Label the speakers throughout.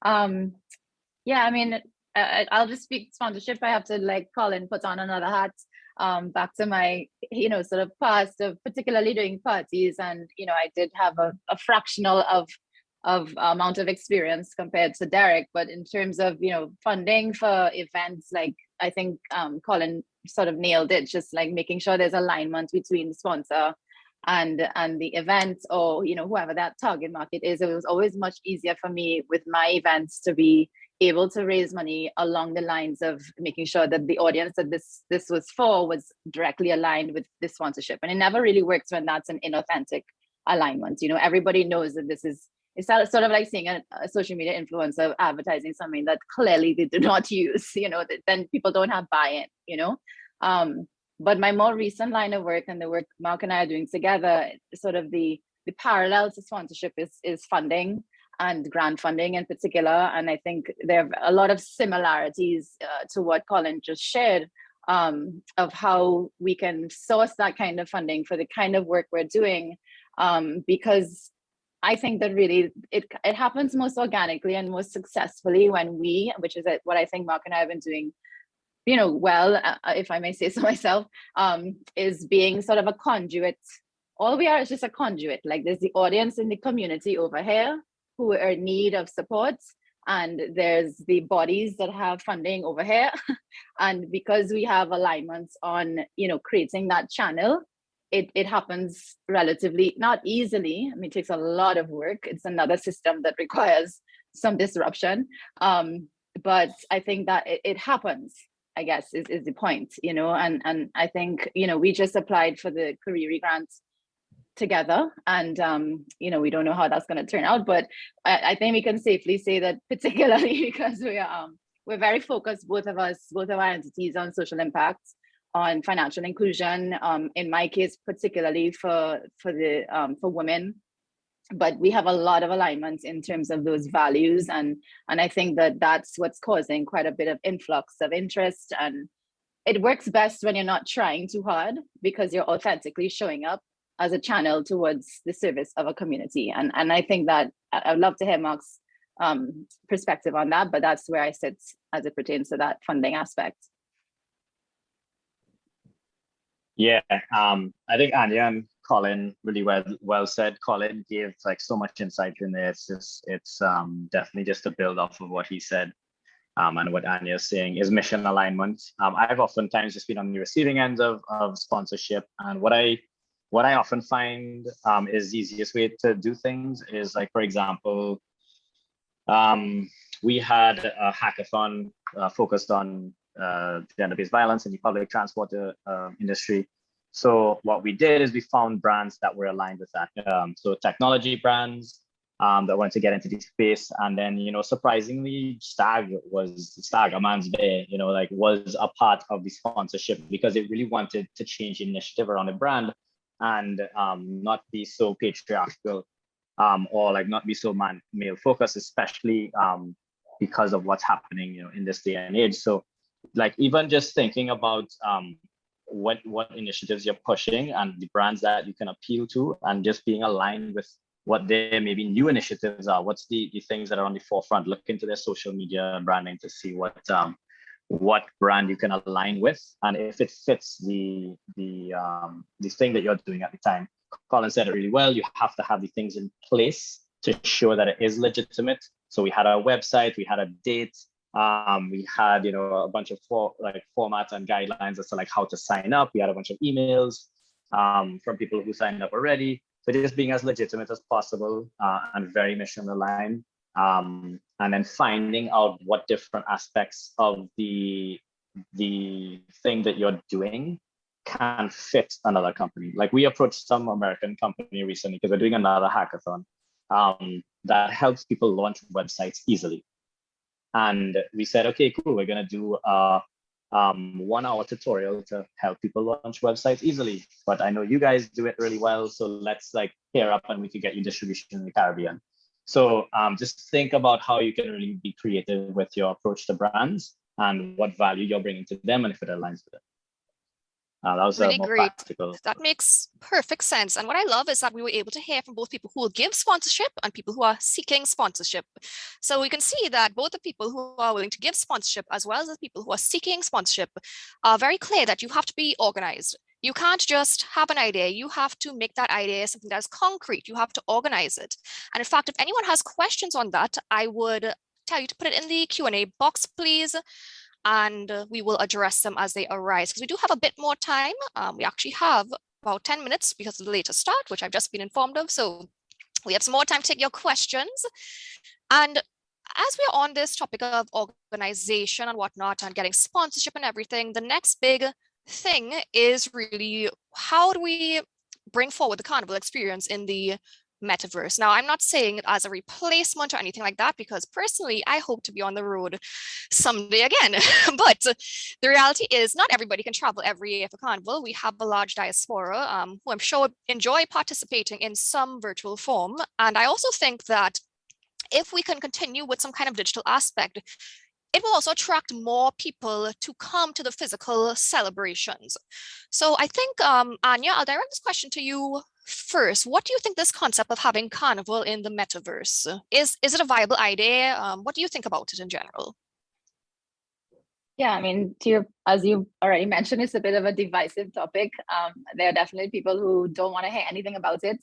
Speaker 1: um, yeah, I mean, I'll just speak sponsorship. I have to like Colin put on another hat. Back to my, sort of past of particularly doing parties, and I did have a fractional of amount of experience compared to Derrick. But in terms of funding for events, like I think Colin sort of nailed it. Just like making sure there's alignment between the sponsor and the event, or whoever that target market is. It was always much easier for me with my events to be able to raise money along the lines of making sure that the audience that this was for was directly aligned with this sponsorship. And it never really works when that's an inauthentic alignment. Everybody knows that this is, it's sort of like seeing a social media influencer advertising something that clearly they do not use, then people don't have buy-in. But my more recent line of work and the work Mark and I are doing together, sort of the parallel to sponsorship is funding, and grant funding in particular. And I think there are a lot of similarities to what Colin just shared, of how we can source that kind of funding for the kind of work we're doing, because I think that really it happens most organically and most successfully when which is what I think Mark and I have been doing well, if I may say so myself, is being sort of a conduit. All we are is just a conduit. Like there's the audience in the community over here who are in need of support, and there's the bodies that have funding over here. And because we have alignments on, creating that channel, it happens relatively, not easily. I mean, it takes a lot of work. It's another system that requires some disruption. But I think that it happens, I guess, is the point, and I think, we just applied for the Career grants together, and we don't know how that's going to turn out, but I think we can safely say that, particularly because we're very focused, both of our entities, on social impact, on financial inclusion, in my case particularly for women. But we have a lot of alignments in terms of those values, and I think that that's what's causing quite a bit of influx of interest. And it works best when you're not trying too hard, because you're authentically showing up as a channel towards the service of a community. And I think that I'd love to hear Mark's perspective on that, but that's where I sit as it pertains to that funding aspect.
Speaker 2: Yeah, I think Anya and Colin really well said. Colin gave like so much insight in there. It's definitely just to build off of what he said, and what Anya is saying is mission alignment. I've oftentimes just been on the receiving end of sponsorship, and what I often find is the easiest way to do things is, like, for example, we had a hackathon focused on gender-based violence in the public transport industry. So what we did is we found brands that were aligned with that. So technology brands that wanted to get into the space, and then surprisingly, Stag a Man's Bear, was a part of the sponsorship, because it really wanted to change the initiative around the brand, and not be so patriarchal, or like not be so male focused, especially because of what's happening in this day and age. So like even just thinking about what initiatives you're pushing and the brands that you can appeal to, and just being aligned with what their maybe new initiatives are, what's the things that are on the forefront. Look into their social media branding to see what brand you can align with, and if it fits the thing that you're doing at the time. Colin said it really well. You have to have the things in place to show that it is legitimate. So we had a website, we had a date, we had a bunch of formats and guidelines as to like how to sign up. We had a bunch of emails from people who signed up already. So just being as legitimate as possible, and very mission aligned, and then finding out what different aspects of the thing that you're doing can fit another company. Like we approached some American company recently because we're doing another hackathon that helps people launch websites easily. And we said, okay, cool, we're gonna do a 1-hour tutorial to help people launch websites easily. But I know you guys do it really well, so let's like pair up and we can get you distribution in the Caribbean. So just think about how you can really be creative with your approach to brands and what value you're bringing to them, and if it aligns with it. That was
Speaker 3: Really
Speaker 2: more
Speaker 3: great.
Speaker 2: practical.
Speaker 3: That makes perfect sense. And what I love is that we were able to hear from both people who will give sponsorship and people who are seeking sponsorship. So we can see that both the people who are willing to give sponsorship as well as the people who are seeking sponsorship are very clear that you have to be organized. You can't just have an idea. You have to make that idea something that's concrete. You have to organize it. And in fact, if anyone has questions on that, I would tell you to put it in the Q&A box, please. And we will address them as they arise, because we do have a bit more time. We actually have about 10 minutes because of the later start, which I've just been informed of. So we have some more time to take your questions. And as we're on this topic of organization and whatnot and getting sponsorship and everything, the next big thing is really how do we bring forward the carnival experience in the metaverse. Now, I'm not saying it as a replacement or anything like that, because personally, I hope to be on the road someday again. But the reality is not everybody can travel every year for carnival. We have a large diaspora who I'm sure enjoy participating in some virtual form. And I also think that if we can continue with some kind of digital aspect, it will also attract more people to come to the physical celebrations. So I think, Anya, I'll direct this question to you first. What do you think this concept of having carnival in the metaverse? Is it a viable idea? What do you think about it in general?
Speaker 1: Yeah, I mean, as you already mentioned, it's a bit of a divisive topic. There are definitely people who don't want to hear anything about it.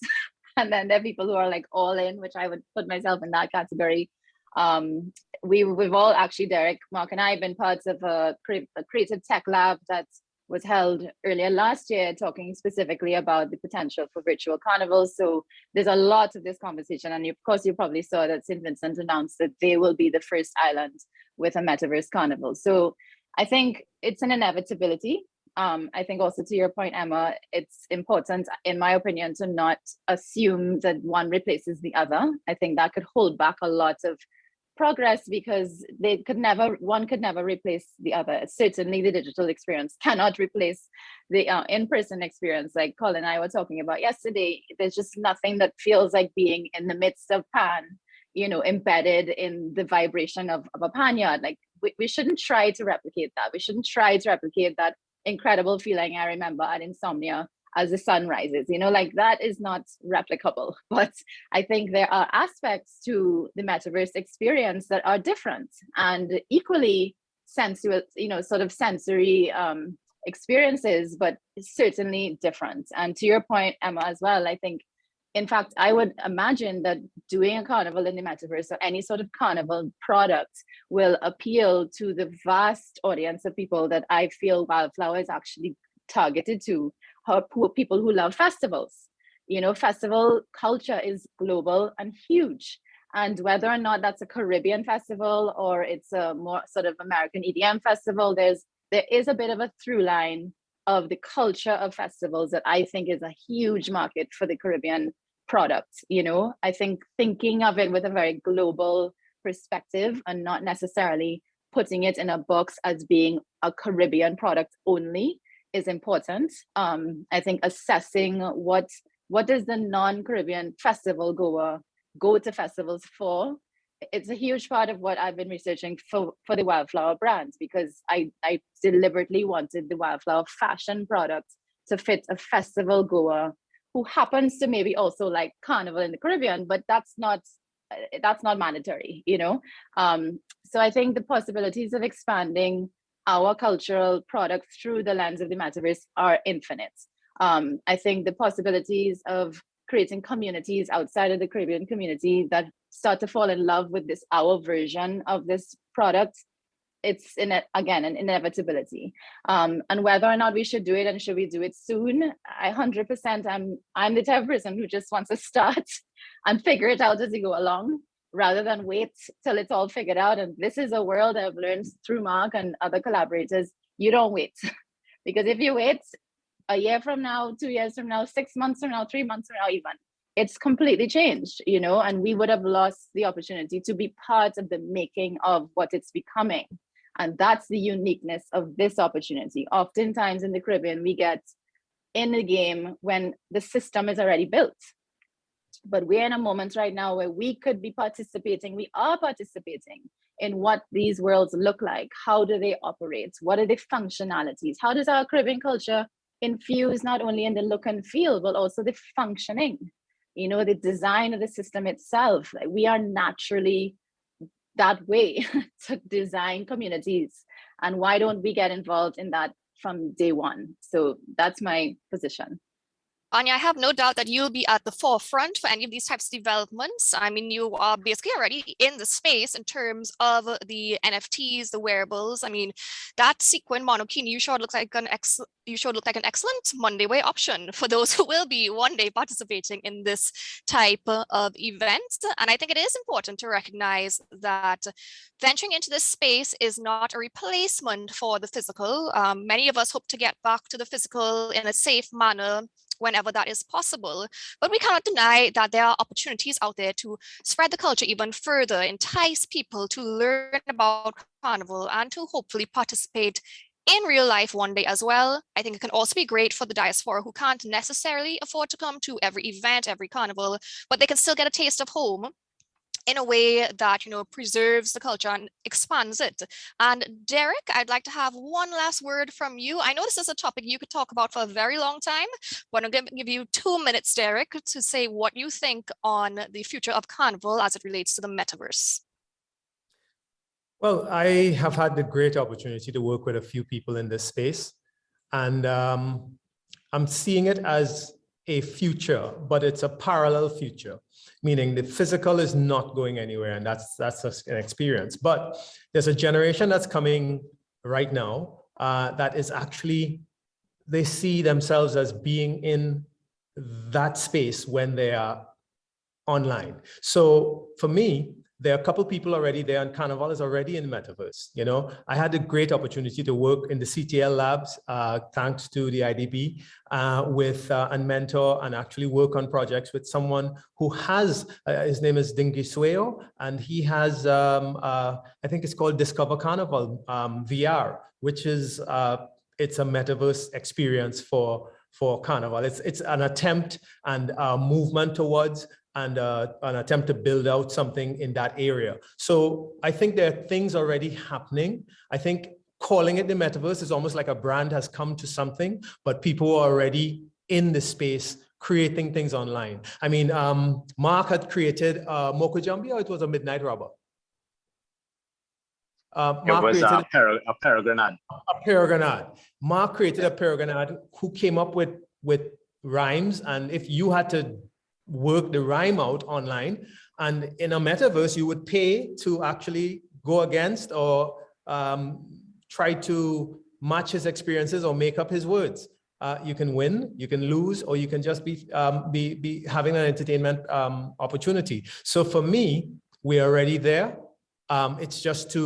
Speaker 1: And then there are people who are like all in, which I would put myself in that category. We've all actually, Derrick, Mark, and I have been parts of a creative tech lab that was held earlier last year, talking specifically about the potential for virtual carnivals. So there's a lot of this conversation, and of course you probably saw that St. Vincent announced that they will be the first island with a metaverse carnival. So I think it's an inevitability. I think also to your point, Emma, it's important, in my opinion, to not assume that one replaces the other. I think that could hold back a lot of progress, because one could never replace the other. Certainly the digital experience cannot replace the in-person experience. Like Colin and I were talking about yesterday, there's just nothing that feels like being in the midst of Pan, embedded in the vibration of a panyard. Like we shouldn't try to replicate that. We shouldn't try to replicate that incredible feeling I remember at Insomnia as the sun rises, like that is not replicable. But I think there are aspects to the metaverse experience that are different and equally sensual, sort of sensory experiences, but certainly different. And to your point, Emma, as well, I think, in fact, I would imagine that doing a carnival in the metaverse or any sort of carnival product will appeal to the vast audience of people that I feel Wildflower is actually targeted to, people who love festivals. Festival culture is global and huge. And whether or not that's a Caribbean festival or it's a more sort of American EDM festival, there is a bit of a through line of the culture of festivals that I think is a huge market for the Caribbean product. I think thinking of it with a very global perspective and not necessarily putting it in a box as being a Caribbean product only is important. I think assessing what does the non-Caribbean festival goer go to festivals for. It's a huge part of what I've been researching for the Wildflower brand, because I deliberately wanted the Wildflower fashion product to fit a festival goer who happens to maybe also like carnival in the Caribbean, but that's not mandatory, So I think the possibilities of expanding our cultural products through the lens of the metaverse are infinite. I think the possibilities of creating communities outside of the Caribbean community that start to fall in love with our version of this product, it's again an inevitability. And whether or not we should do it and should we do it soon, 100%, I'm the type of person who just wants to start and figure it out as we go along, rather than wait till it's all figured out. And this is a world I've learned through Mark and other collaborators. You don't wait. Because if you wait a year from now, 2 years from now, 6 months from now, 3 months from now even, it's completely changed, and we would have lost the opportunity to be part of the making of what it's becoming. And that's the uniqueness of this opportunity. Oftentimes in the Caribbean, we get in the game when the system is already built. But we're in a moment right now where we could be participating. We are participating in what these worlds look like. How do they operate? What are the functionalities? How does our Caribbean culture infused not only in the look and feel, but also the functioning, the design of the system itself. Like, we are naturally that way to design communities. And why don't we get involved in that from day one? So that's my position.
Speaker 3: Anya, I have no doubt that you'll be at the forefront for any of these types of developments. I mean, you are basically already in the space in terms of the NFTs, the wearables. I mean, that sequin monokini you showed looks like an excellent Monday way option for those who will be one day participating in this type of event. And I think it is important to recognize that venturing into this space is not a replacement for the physical. Many of us hope to get back to the physical in a safe manner whenever that is possible. But we cannot deny that there are opportunities out there to spread the culture even further, entice people to learn about Carnival and to hopefully participate in real life one day as well. I think it can also be great for the diaspora who can't necessarily afford to come to every event, every carnival, but they can still get a taste of home in a way that, preserves the culture and expands it. And Derrick, I'd like to have one last word from you. I know this is a topic you could talk about for a very long time, but I'm going to give you 2 minutes, Derrick, to say what you think on the future of Carnival as it relates to the metaverse.
Speaker 4: Well, I have had the great opportunity to work with a few people in this space, and I'm seeing it as a future, but it's a parallel future, meaning the physical is not going anywhere, and that's just an experience. But there's a generation that's coming right now that is actually, they see themselves as being in that space when they are online. So for me, there are a couple people already there, and Carnival is already in the metaverse. I had a great opportunity to work in the CTL labs, thanks to the IDB, with and mentor and actually work on projects with someone who has, his name is Dingy Sueo, and he has, I think it's called Discover Carnival VR, which is, it's a metaverse experience for Carnival. It's an attempt and a movement towards and an attempt to build out something in that area. So I think there are things already happening. I think calling it the metaverse is almost like a brand has come to something, but people are already in the space creating things online. I mean, Mark had created Moko Jambi, or it was a Midnight Robber?
Speaker 2: Mark created a Pereira.
Speaker 4: A Pereira. Mark created a Pereira who came up with rhymes, and if you had to work the rhyme out online, and in a metaverse you would pay to actually go against or try to match his experiences or make up his words. You can win, you can lose, or you can just be having an entertainment opportunity. So for me, we're already there. It's just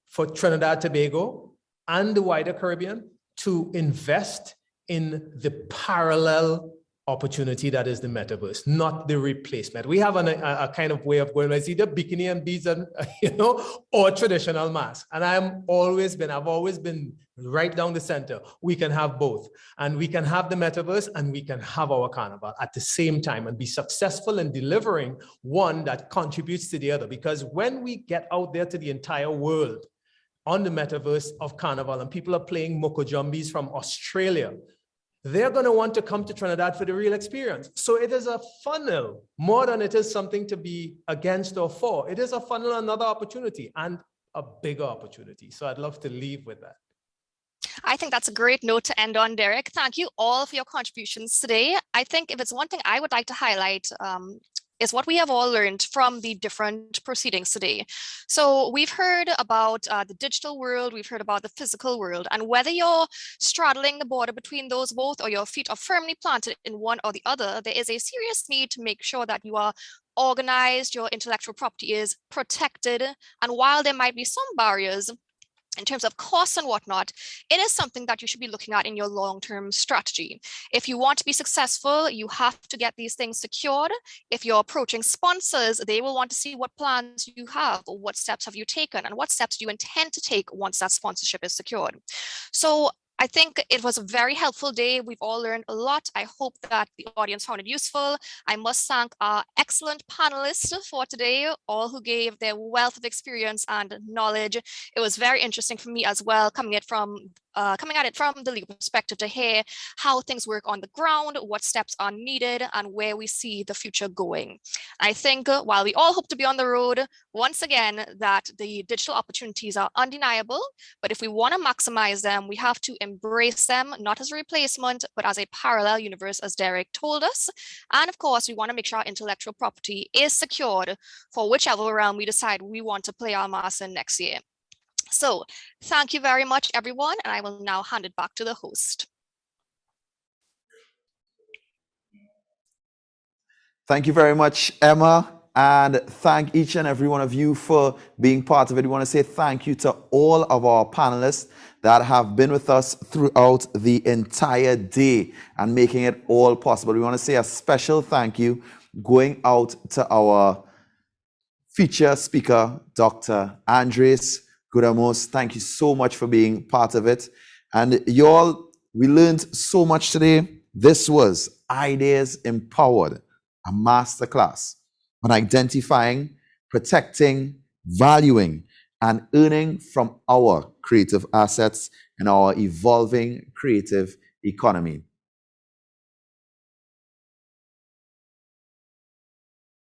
Speaker 4: for Trinidad Tobago and the wider Caribbean to invest in the parallel opportunity that is the metaverse, not the replacement. We have a kind of way of going, it's either bikini and beads and or traditional mask. And I've always been right down the center. We can have both, and we can have the metaverse and we can have our carnival at the same time and be successful in delivering one that contributes to the other. Because when we get out there to the entire world on the metaverse of carnival and people are playing Moko Jumbis from Australia, they're going to want to come to Trinidad for the real experience. So it is a funnel more than it is something to be against or for. It is a funnel, another opportunity, and a bigger opportunity. So I'd love to leave with that.
Speaker 3: I think that's a great note to end on, Derrick. Thank you all for your contributions today. I think if it's one thing I would like to highlight, is what we have all learned from the different proceedings today. So we've heard about the digital world, we've heard about the physical world, and whether you're straddling the border between those both or your feet are firmly planted in one or the other, there is a serious need to make sure that you are organized, your intellectual property is protected, and while there might be some barriers in terms of costs and whatnot, it is something that you should be looking at in your long-term strategy. If you want to be successful, you have to get these things secured. If you're approaching sponsors, they will want to see what plans you have, or what steps have you taken, and what steps do you intend to take once that sponsorship is secured. So I think it was a very helpful day. We've all learned a lot. I hope that the audience found it useful. I must thank our excellent panelists for today, all who gave their wealth of experience and knowledge. It was very interesting for me as well, coming at it from the legal perspective to hear how things work on the ground, what steps are needed, and where we see the future going. I think while we all hope to be on the road, once again, that the digital opportunities are undeniable, but if we want to maximize them, we have to embrace them, not as a replacement, but as a parallel universe, as Derrick told us. And of course, we want to make sure our intellectual property is secured for whichever realm we decide we want to play our mass in next year. So thank you very much, everyone, and I will now hand it back to the host.
Speaker 5: Thank you very much, Emma, and thank each and every one of you for being part of it. We want to say thank you to all of our panelists that have been with us throughout the entire day and making it all possible. We want to say a special thank you going out to our feature speaker, Dr. Andres Gudamos. Thank you so much for being part of it. And y'all, we learned so much today. This was Ideas Empowered, a masterclass on identifying, protecting, valuing, and earning from our creative assets in our evolving creative economy.